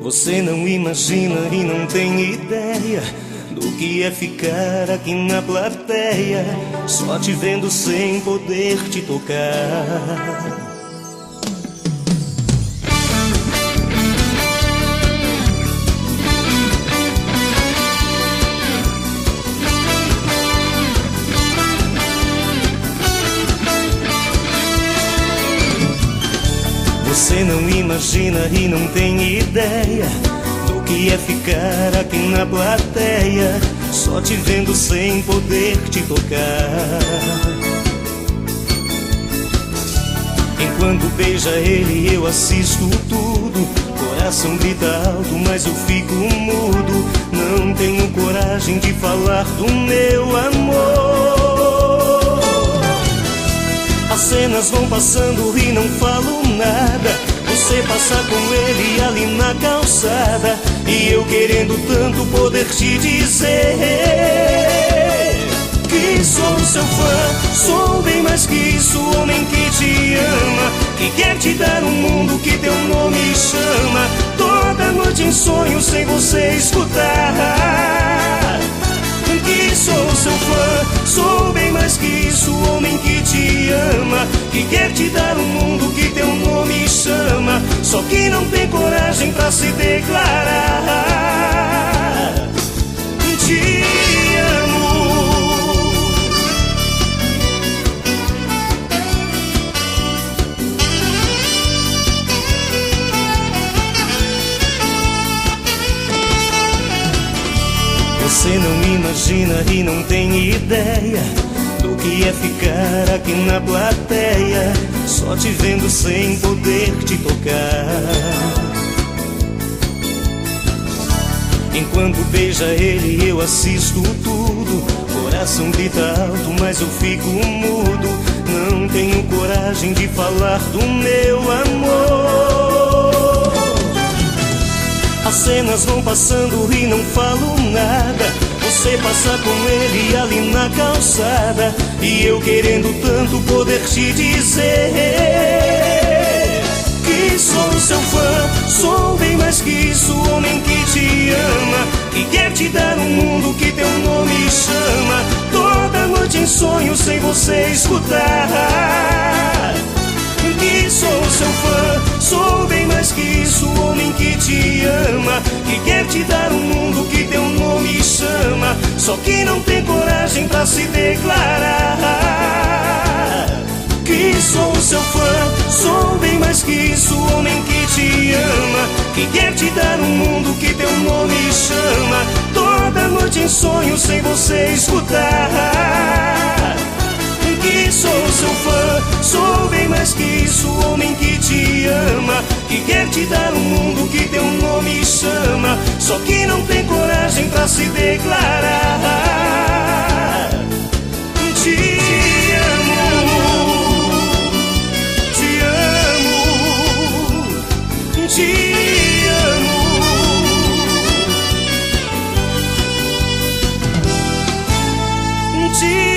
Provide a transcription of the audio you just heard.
Você não imagina e não tem ideia do que é ficar aqui na plateia, só te vendo sem poder te tocar. Você não imagina e não tem ideia do que é ficar aqui na plateia, só te vendo sem poder te tocar. Enquanto beija ele eu assisto tudo, coração grita alto mas eu fico mudo, não tenho coragem de falar do meu amor. As cenas vão passando e não falo nada, você passa com ele ali na calçada, e eu querendo tanto poder te dizer que sou seu fã, sou bem mais que isso, o homem que te ama, que quer te dar um mundo que teu nome chama, toda noite em sonhos sem você escutar. Que sou seu fã, sou bem mais que isso, o homem que te ama, que quer te dar um mundo que teu nome chama, só que não tem coragem pra se declarar. Te amo. Você não imagina e não tem ideia do que é ficar aqui na plateia, só te vendo sem poder te tocar. Enquanto beija ele eu assisto tudo, coração grita alto mas eu fico mudo, não tenho coragem de falar do meu amor. As cenas vão passando e não falo nada, você passa com ele ali na calçada, e eu querendo tanto poder te dizer que sou seu fã, sou bem mais que isso, o homem que te ama, que quer te dar um mundo que teu nome chama, toda noite em sonhos sem você escutar. Que sou seu fã, sou bem mais que isso, o homem que te ama, que quer te dar um mundo que teu nome chama, só que não tem coragem pra se declarar. Que sou seu fã, sou bem mais que isso, o homem que te ama, que quer te dar um mundo que teu nome chama, toda noite em sonhos sem você escutar. Que sou seu fã, sou bem mais que isso, o homem que te ama, que quer te dar um mundo que teu nome chama, só que não tem coragem pra se declarar. Te amo, te amo, te amo, te